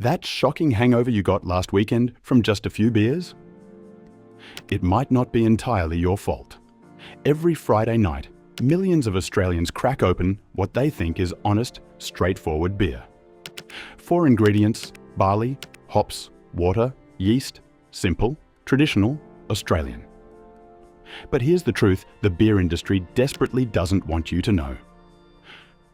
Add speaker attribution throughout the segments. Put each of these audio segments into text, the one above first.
Speaker 1: That shocking hangover you got last weekend from just a few beers? It might not be entirely your fault. Every Friday night, millions of Australians crack open what they think is honest, straightforward beer. 4 ingredients: barley, hops, water, yeast, simple, traditional, Australian. But here's the truth the beer industry desperately doesn't want you to know.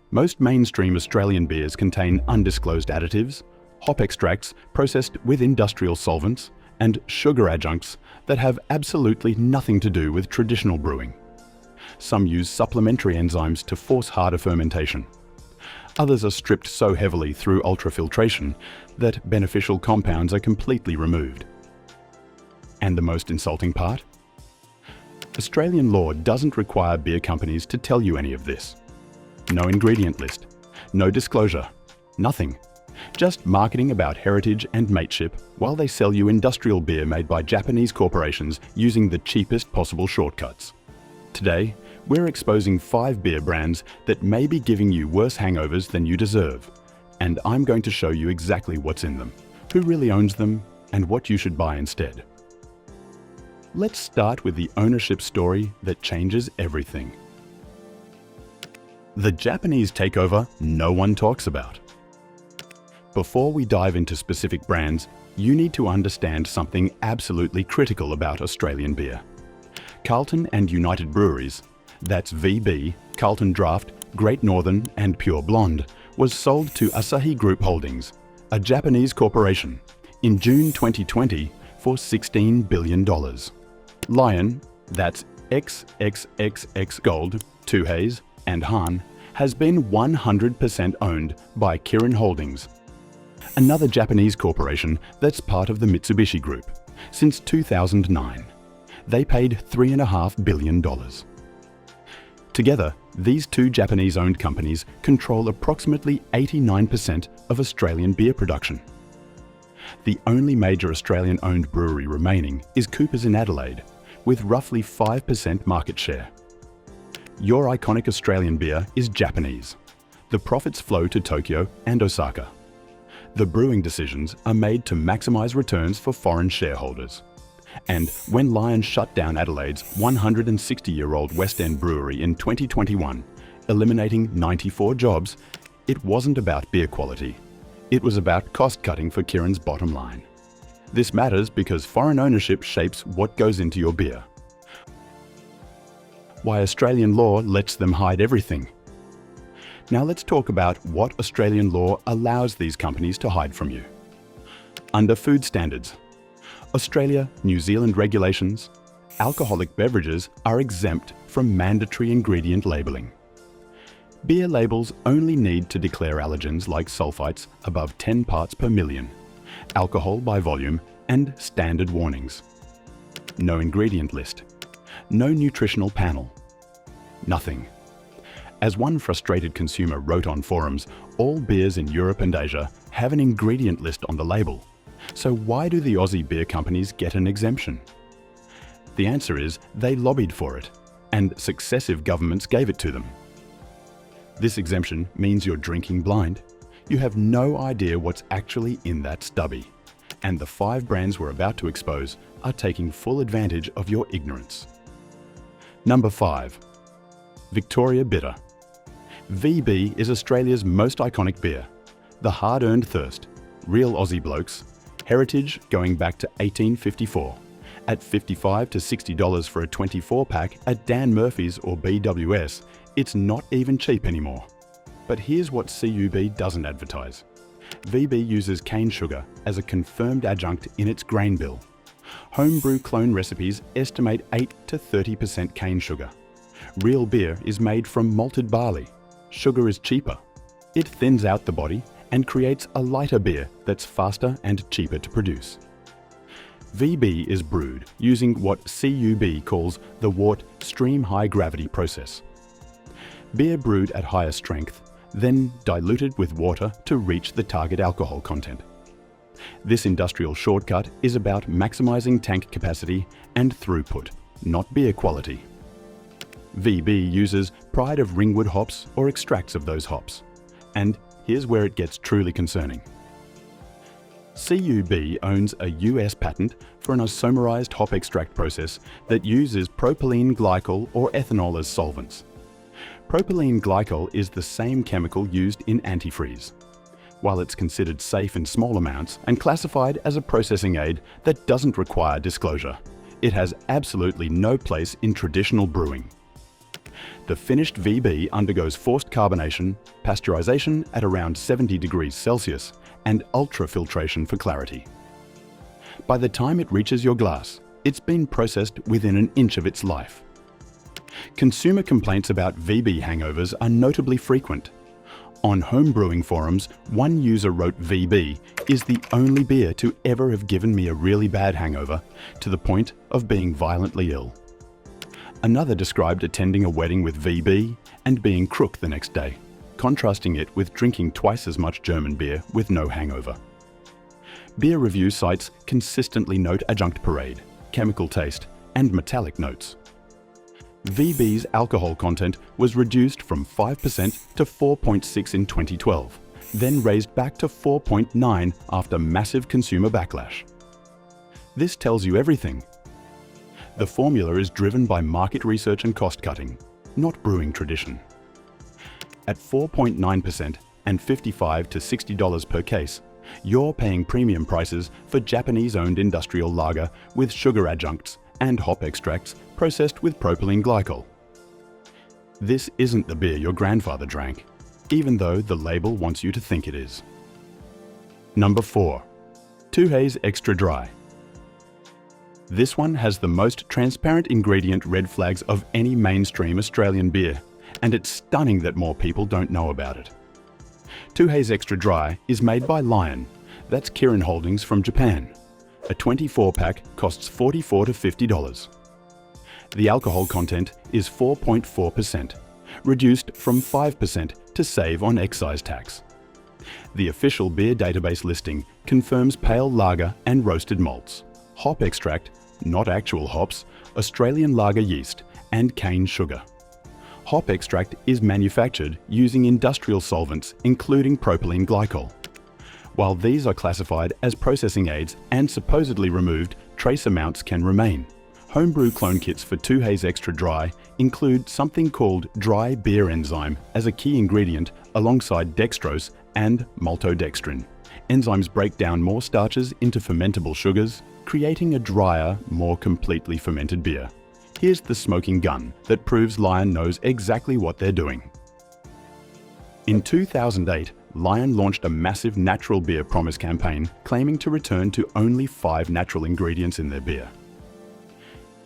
Speaker 1: Most mainstream Australian beers contain undisclosed additives, hop extracts processed with industrial solvents, and sugar adjuncts that have absolutely nothing to do with traditional brewing. Some use supplementary enzymes to force harder fermentation. Others are stripped so heavily through ultrafiltration that beneficial compounds are completely removed. And the most insulting part? Australian law doesn't require beer companies to tell you any of this. No ingredient list, no disclosure, nothing. Just marketing about heritage and mateship while they sell you industrial beer made by Japanese corporations using the cheapest possible shortcuts. Today, we're exposing 5 beer brands that may be giving you worse hangovers than you deserve. And I'm going to show you exactly what's in them, who really owns them, and what you should buy instead. Let's start with the ownership story that changes everything. The Japanese takeover no one talks about. Before we dive into specific brands, you need to understand something absolutely critical about Australian beer. Carlton and United Breweries, that's VB, Carlton Draught, Great Northern and Pure Blonde, was sold to Asahi Group Holdings, a Japanese corporation, in June 2020 for $16 billion. Lion, that's XXXX Gold, Tooheys and Hahn, has been 100% owned by Kirin Holdings, another Japanese corporation that's part of the Mitsubishi Group, since 2009. They paid $3.5 billion. Together, these 2 Japanese-owned companies control approximately 89% of Australian beer production. The only major Australian-owned brewery remaining is Cooper's in Adelaide, with roughly 5% market share. Your iconic Australian beer is Japanese. The profits flow to Tokyo and Osaka. The brewing decisions are made to maximize returns for foreign shareholders. And when Lion shut down Adelaide's 160-year-old West End brewery in 2021, eliminating 94 jobs, it wasn't about beer quality. It was about cost-cutting for Kirin's bottom line. This matters because foreign ownership shapes what goes into your beer. Why Australian law lets them hide everything. Now let's talk about what Australian law allows these companies to hide from you. Under food standards, Australia, New Zealand regulations, alcoholic beverages are exempt from mandatory ingredient labelling. Beer labels only need to declare allergens like sulfites above 10 parts per million, alcohol by volume, and standard warnings. No ingredient list. No nutritional panel. Nothing. As one frustrated consumer wrote on forums, all beers in Europe and Asia have an ingredient list on the label. So why do the Aussie beer companies get an exemption? The answer is they lobbied for it, and successive governments gave it to them. This exemption means you're drinking blind. You have no idea what's actually in that stubby. And the 5 brands we're about to expose are taking full advantage of your ignorance. Number 5. Victoria Bitter. VB is Australia's most iconic beer. The hard-earned thirst, real Aussie blokes, heritage going back to 1854. At $55 to $60 for a 24-pack at Dan Murphy's or BWS, it's not even cheap anymore. But here's what CUB doesn't advertise. VB uses cane sugar as a confirmed adjunct in its grain bill. Homebrew clone recipes estimate 8 to 30% cane sugar. Real beer is made from malted barley. Sugar is cheaper. It thins out the body and creates a lighter beer that's faster and cheaper to produce. VB is brewed using what CUB calls the Wort stream high gravity process. Beer brewed at higher strength, then diluted with water to reach the target alcohol content. This industrial shortcut is about maximizing tank capacity and throughput, not beer quality. VB uses pride of ringwood hops or extracts of those hops. And here's where it gets truly concerning. CUB owns a US patent for an isomerized hop extract process that uses propylene glycol or ethanol as solvents. Propylene glycol is the same chemical used in antifreeze. While it's considered safe in small amounts and classified as a processing aid that doesn't require disclosure, it has absolutely no place in traditional brewing. The finished VB undergoes forced carbonation, pasteurization at around 70 degrees Celsius, and ultrafiltration for clarity. By the time it reaches your glass, it's been processed within an inch of its life. Consumer complaints about VB hangovers are notably frequent. On homebrewing forums, one user wrote, "VB is the only beer to ever have given me a really bad hangover, to the point of being violently ill." Another described attending a wedding with VB and being crook the next day, contrasting it with drinking twice as much German beer with no hangover. Beer review sites consistently note adjunct parade, chemical taste, and metallic notes. VB's alcohol content was reduced from 5% to 4.6 in 2012, then raised back to 4.9 after massive consumer backlash. This tells you everything. The formula is driven by market research and cost cutting, not brewing tradition. At 4.9% and $55 to $60 per case, you're paying premium prices for Japanese-owned industrial lager with sugar adjuncts and hop extracts processed with propylene glycol. This isn't the beer your grandfather drank, even though the label wants you to think it is. Number 4. Tooheys Extra Dry. This one has the most transparent ingredient red flags of any mainstream Australian beer, and it's stunning that more people don't know about it. Tooheys Extra Dry is made by Lion, that's Kirin Holdings from Japan. A 24-pack costs $44 to $50. The alcohol content is 4.4%, reduced from 5% to save on excise tax. The official beer database listing confirms pale lager and roasted malts, hop extract, not actual hops, Australian lager yeast, and cane sugar. Hop extract is manufactured using industrial solvents, including propylene glycol. While these are classified as processing aids and supposedly removed, trace amounts can remain. Homebrew clone kits for Tooheys Extra Dry include something called dry beer enzyme as a key ingredient alongside dextrose and maltodextrin. Enzymes break down more starches into fermentable sugars, creating a drier, more completely fermented beer. Here's the smoking gun that proves Lion knows exactly what they're doing. In 2008, Lion launched a massive natural beer promise campaign claiming to return to only 5 natural ingredients in their beer.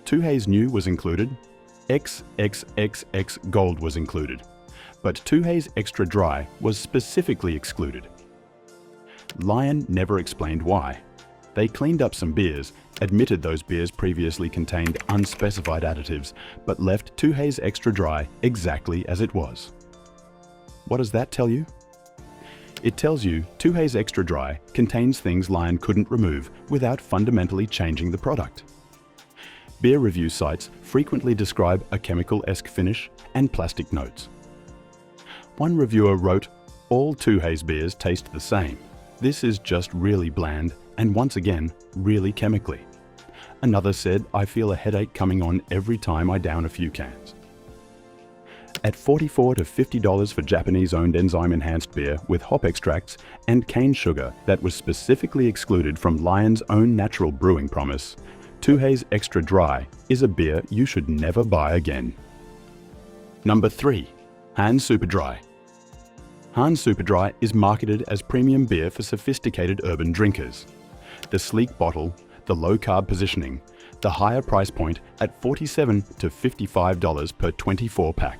Speaker 1: Tooheys New was included, XXXX Gold was included, but Tooheys Extra Dry was specifically excluded. Lion never explained why. They cleaned up some beers, admitted those beers previously contained unspecified additives, but left Tooheys Extra Dry exactly as it was. What does that tell you? It tells you Tooheys Extra Dry contains things Lion couldn't remove without fundamentally changing the product. Beer review sites frequently describe a chemical-esque finish and plastic notes. One reviewer wrote, "All Tooheys beers taste the same. This is just really bland and once again, really chemically." Another said, "I feel a headache coming on every time I down a few cans." At $44 to $50 for Japanese-owned enzyme-enhanced beer with hop extracts and cane sugar that was specifically excluded from Lion's own natural brewing promise, Tooheys Extra Dry is a beer you should never buy again. Number 3. Hahn SuperDry. Hahn SuperDry is marketed as premium beer for sophisticated urban drinkers. The sleek bottle, the low-carb positioning, the higher price point at $47 to $55 per 24-pack.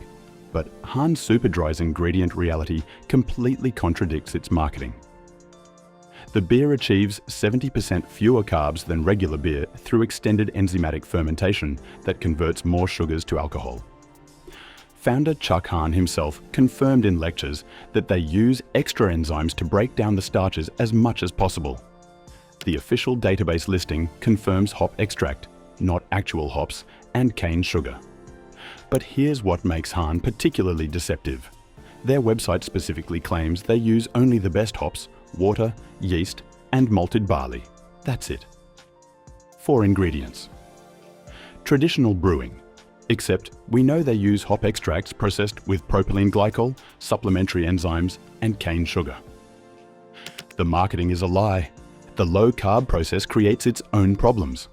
Speaker 1: But Hahn SuperDry's ingredient reality completely contradicts its marketing. The beer achieves 70% fewer carbs than regular beer through extended enzymatic fermentation that converts more sugars to alcohol. Founder Chuck Hahn himself confirmed in lectures that they use extra enzymes to break down the starches as much as possible. The official database listing confirms hop extract, not actual hops, and cane sugar. But here's what makes Hahn particularly deceptive. Their website specifically claims they use only the best hops, water, yeast, and malted barley. That's it. 4 ingredients. Traditional brewing, except we know they use hop extracts processed with propylene glycol, supplementary enzymes, and cane sugar. The marketing is a lie. The low-carb process creates its own problems.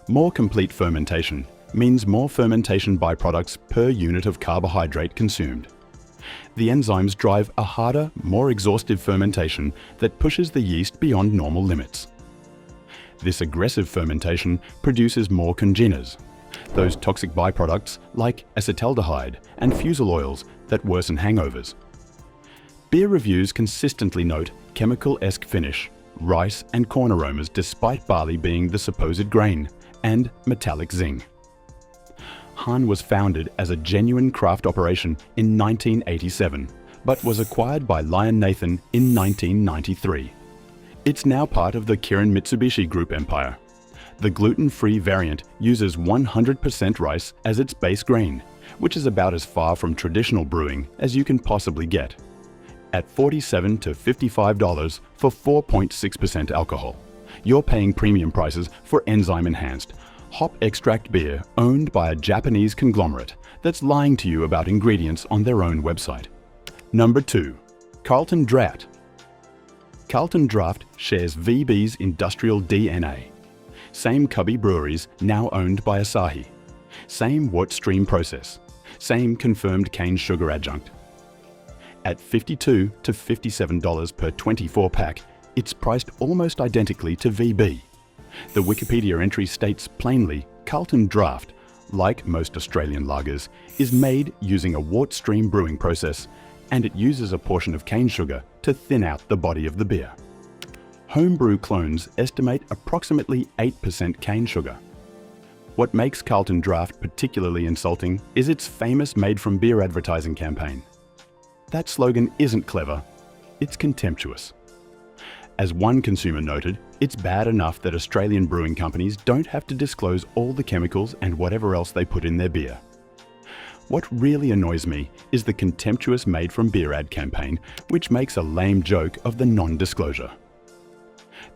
Speaker 1: More complete fermentation means more fermentation byproducts per unit of carbohydrate consumed. The enzymes drive a harder, more exhaustive fermentation that pushes the yeast beyond normal limits. This aggressive fermentation produces more congeners, those toxic byproducts like acetaldehyde and fusel oils that worsen hangovers. Beer reviews consistently note chemical-esque finish, rice and corn aromas despite barley being the supposed grain, and metallic zing. Hahn was founded as a genuine craft operation in 1987, but was acquired by Lion Nathan in 1993. It's now part of the Kirin Mitsubishi Group empire. The gluten-free variant uses 100% rice as its base grain, which is about as far from traditional brewing as you can possibly get. At $47 to $55 for 4.6% alcohol, you're paying premium prices for enzyme-enhanced, hop extract beer owned by a Japanese conglomerate that's lying to you about ingredients on their own website. Number 2. Carlton Draught. Carlton Draught shares VB's industrial DNA. Same cubby breweries now owned by Asahi. Same wort stream process. Same confirmed cane sugar adjunct. At $52 to $57 per 24 pack, it's priced almost identically to VB. The Wikipedia entry states plainly, Carlton Draught, like most Australian lagers, is made using a wort stream brewing process, and it uses a portion of cane sugar to thin out the body of the beer. Homebrew clones estimate approximately 8% cane sugar. What makes Carlton Draught particularly insulting is its famous Made from Beer advertising campaign. That slogan isn't clever, it's contemptuous. As one consumer noted, it's bad enough that Australian brewing companies don't have to disclose all the chemicals and whatever else they put in their beer. What really annoys me is the contemptuous Made from Beer ad campaign, which makes a lame joke of the non-disclosure.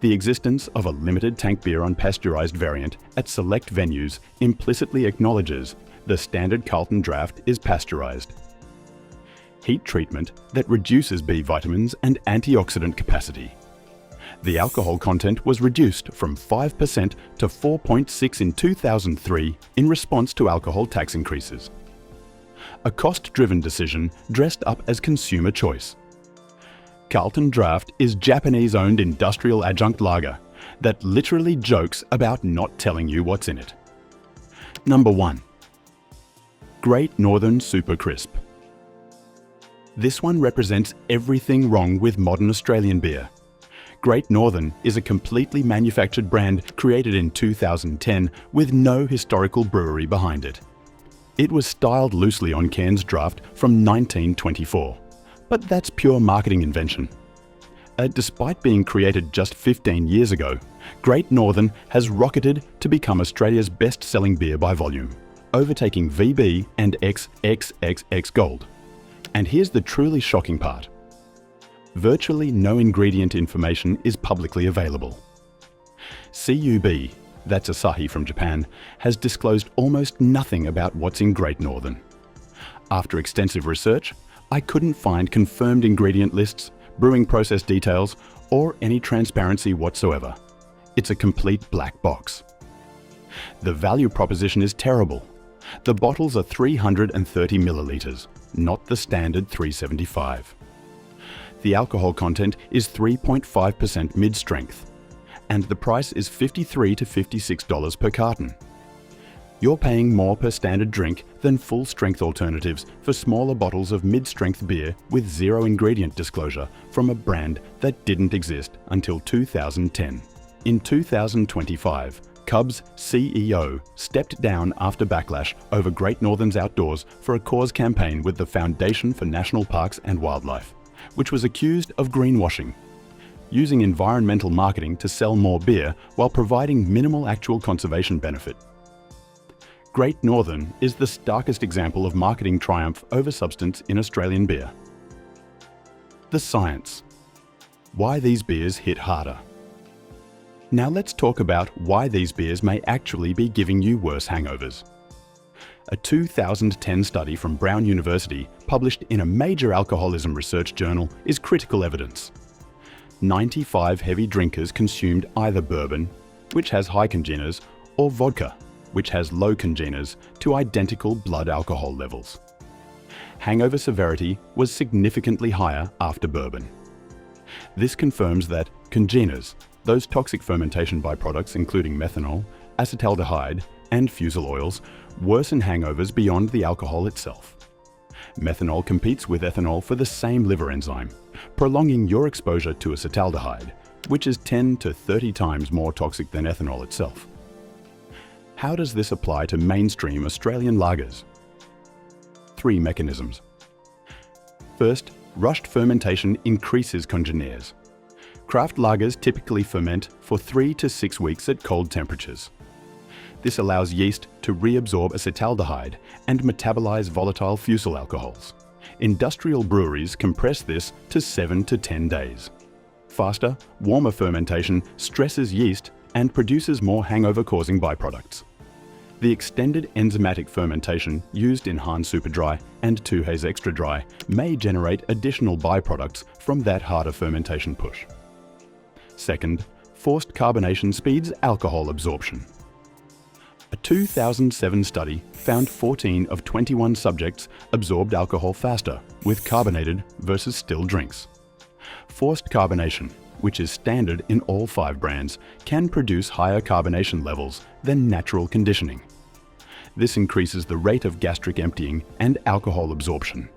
Speaker 1: The existence of a limited tank beer unpasteurized variant at select venues implicitly acknowledges the standard Carlton Draught is pasteurized. Heat treatment that reduces B vitamins and antioxidant capacity. The alcohol content was reduced from 5% to 4.6% in 2003 in response to alcohol tax increases. A cost-driven decision dressed up as consumer choice. Carlton Draught is Japanese-owned industrial adjunct lager that literally jokes about not telling you what's in it. Number 1. Great Northern Super Crisp. This one represents everything wrong with modern Australian beer. Great Northern is a completely manufactured brand created in 2010 with no historical brewery behind it. It was styled loosely on Cairns Draught from 1924, but that's pure marketing invention. Despite being created just 15 years ago, Great Northern has rocketed to become Australia's best-selling beer by volume, overtaking VB and XXXX Gold. And here's the truly shocking part. Virtually no ingredient information is publicly available. CUB, that's Asahi from Japan, has disclosed almost nothing about what's in Great Northern. After extensive research, I couldn't find confirmed ingredient lists, brewing process details, or any transparency whatsoever. It's a complete black box. The value proposition is terrible. The bottles are 330 milliliters, not the standard 375. The alcohol content is 3.5% mid-strength, and the price is $53 to $56 per carton. You're paying more per standard drink than full-strength alternatives for smaller bottles of mid-strength beer with zero ingredient disclosure from a brand that didn't exist until 2010. In 2025, Cub's CEO stepped down after backlash over Great Northern's outdoors for a cause campaign with the Foundation for National Parks and Wildlife, which was accused of greenwashing, using environmental marketing to sell more beer while providing minimal actual conservation benefit. Great Northern is the starkest example of marketing triumph over substance in Australian beer. The science. Why these beers hit harder. Now let's talk about why these beers may actually be giving you worse hangovers. A 2010 study from Brown University, published in a major alcoholism research journal, is critical evidence. 95 heavy drinkers consumed either bourbon, which has high congeners, or vodka, which has low congeners, to identical blood alcohol levels. Hangover severity was significantly higher after bourbon. This confirms that congeners, those toxic fermentation byproducts including methanol, acetaldehyde, and fusel oils, worsen hangovers beyond the alcohol itself. Methanol competes with ethanol for the same liver enzyme, prolonging your exposure to acetaldehyde, which is 10 to 30 times more toxic than ethanol itself. How does this apply to mainstream Australian lagers? 3 mechanisms. First, rushed fermentation increases congeners. Craft lagers typically ferment for 3 to 6 weeks at cold temperatures. This allows yeast to reabsorb acetaldehyde and metabolize volatile fusel alcohols. Industrial breweries compress this to 7 to 10 days. Faster, warmer fermentation stresses yeast and produces more hangover-causing byproducts. The extended enzymatic fermentation used in Hahn SuperDry and Tooheys Extra Dry may generate additional byproducts from that harder fermentation push. Second, forced carbonation speeds alcohol absorption. A 2007 study found 14 of 21 subjects absorbed alcohol faster with carbonated versus still drinks. Forced carbonation, which is standard in all 5 brands, can produce higher carbonation levels than natural conditioning. This increases the rate of gastric emptying and alcohol absorption.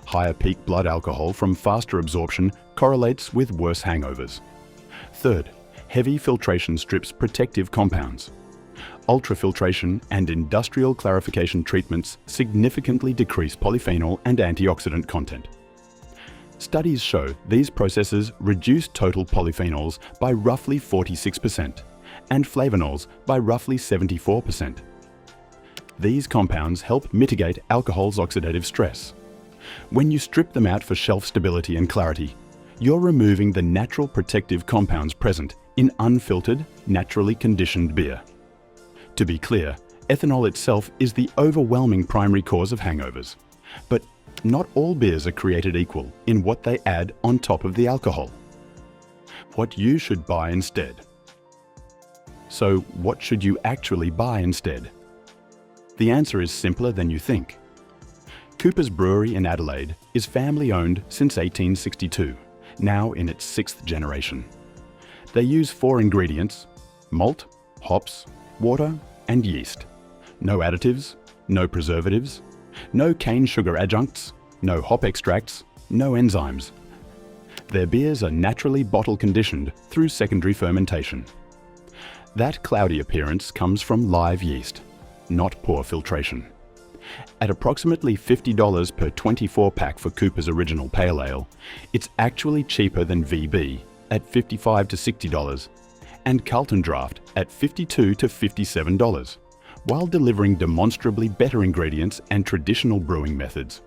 Speaker 1: Higher peak blood alcohol from faster absorption correlates with worse hangovers. Third, heavy filtration strips protective compounds. Ultrafiltration and industrial clarification treatments significantly decrease polyphenol and antioxidant content. Studies show these processes reduce total polyphenols by roughly 46% and flavonols by roughly 74%. These compounds help mitigate alcohol's oxidative stress. When you strip them out for shelf stability and clarity, you're removing the natural protective compounds present in unfiltered, naturally conditioned beer. To be clear, ethanol itself is the overwhelming primary cause of hangovers. But not all beers are created equal in what they add on top of the alcohol. What you should buy instead. So what should you actually buy instead? The answer is simpler than you think. Cooper's Brewery in Adelaide is family-owned since 1862, now in its 6th generation. They use 4 ingredients: malt, hops, water, and yeast. No additives, no preservatives, no cane sugar adjuncts, no hop extracts, no enzymes. Their beers are naturally bottle conditioned through secondary fermentation. That cloudy appearance comes from live yeast, not poor filtration. At approximately $50 per 24 pack for Cooper's Original Pale Ale, it's actually cheaper than VB at $55 to $60 and Carlton Draught at $52 to $57, while delivering demonstrably better ingredients and traditional brewing methods.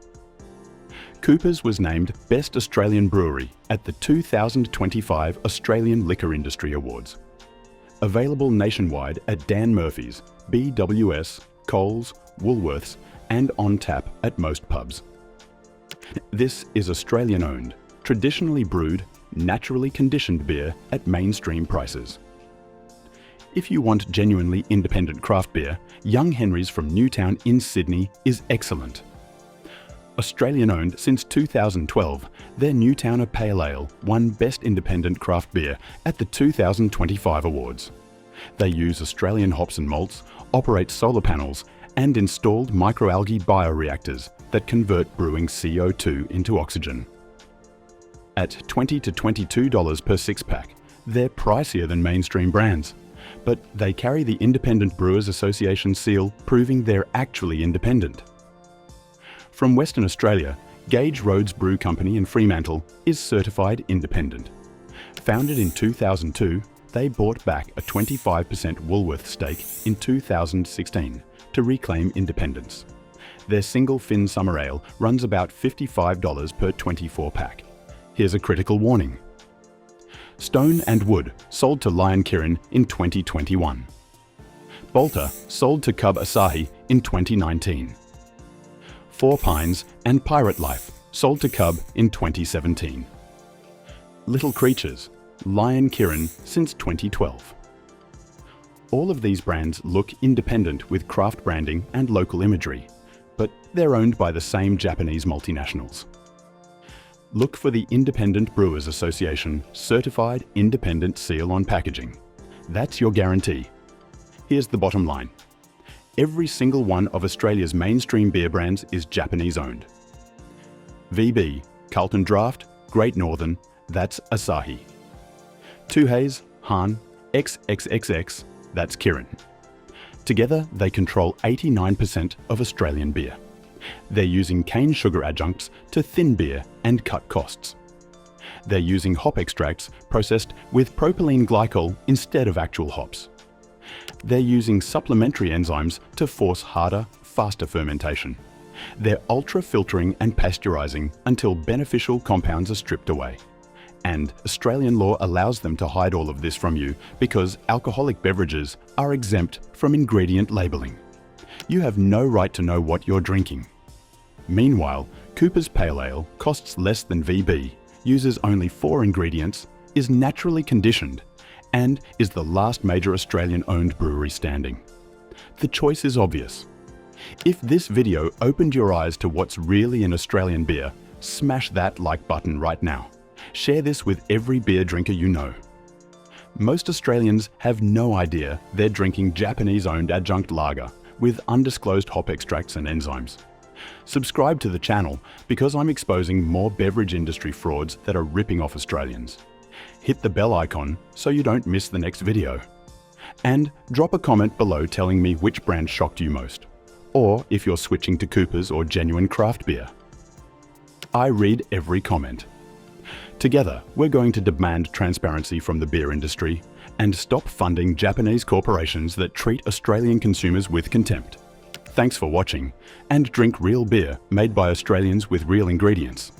Speaker 1: Cooper's was named Best Australian Brewery at the 2025 Australian Liquor Industry Awards. Available nationwide at Dan Murphy's, BWS, Coles, Woolworths, and on tap at most pubs. This is Australian-owned, traditionally brewed, naturally conditioned beer at mainstream prices. If you want genuinely independent craft beer, Young Henry's from Newtown in Sydney is excellent. Australian-owned since 2012, their Newtowner Pale Ale won Best Independent Craft Beer at the 2025 awards. They use Australian hops and malts, operate solar panels, and installed microalgae bioreactors that convert brewing CO2 into oxygen. At $20 to $22 per 6-pack, they're pricier than mainstream brands, but they carry the Independent Brewers Association seal, proving they're actually independent. From Western Australia, Gage Roads Brew Company in Fremantle is certified independent. Founded in 2002, they bought back a 25% Woolworths stake in 2016 to reclaim independence. Their single fin summer ale runs about $55 per 24 pack. Here's a critical warning. Stone and Wood sold to Lion Kirin in 2021. Bolter sold to Cub Asahi in 2019. Four Pines and Pirate Life sold to Cub in 2017. Little Creatures, Lion Kirin since 2012. All of these brands look independent with craft branding and local imagery, but they're owned by the same Japanese multinationals. Look for the Independent Brewers Association Certified Independent seal on packaging. That's your guarantee. Here's the bottom line. Every single one of Australia's mainstream beer brands is Japanese owned. VB, Carlton Draught, Great Northern, that's Asahi. Tooheys, Hahn, XXXX, that's Kirin. Together, they control 89% of Australian beer. They're using cane sugar adjuncts to thin beer and cut costs. They're using hop extracts processed with propylene glycol instead of actual hops. They're using supplementary enzymes to force harder, faster fermentation. They're ultra-filtering and pasteurizing until beneficial compounds are stripped away. And Australian law allows them to hide all of this from you because alcoholic beverages are exempt from ingredient labeling. You have no right to know what you're drinking. Meanwhile, Cooper's Pale Ale costs less than VB, uses only 4 ingredients, is naturally conditioned, and is the last major Australian-owned brewery standing. The choice is obvious. If this video opened your eyes to what's really in Australian beer, smash that like button right now. Share this with every beer drinker you know. Most Australians have no idea they're drinking Japanese-owned adjunct lager with undisclosed hop extracts and enzymes. Subscribe to the channel because I'm exposing more beverage industry frauds that are ripping off Australians. Hit the bell icon so you don't miss the next video. And drop a comment below telling me which brand shocked you most, or if you're switching to Cooper's or genuine craft beer. I read every comment. Together, we're going to demand transparency from the beer industry and stop funding Japanese corporations that treat Australian consumers with contempt. Thanks for watching, and drink real beer made by Australians with real ingredients.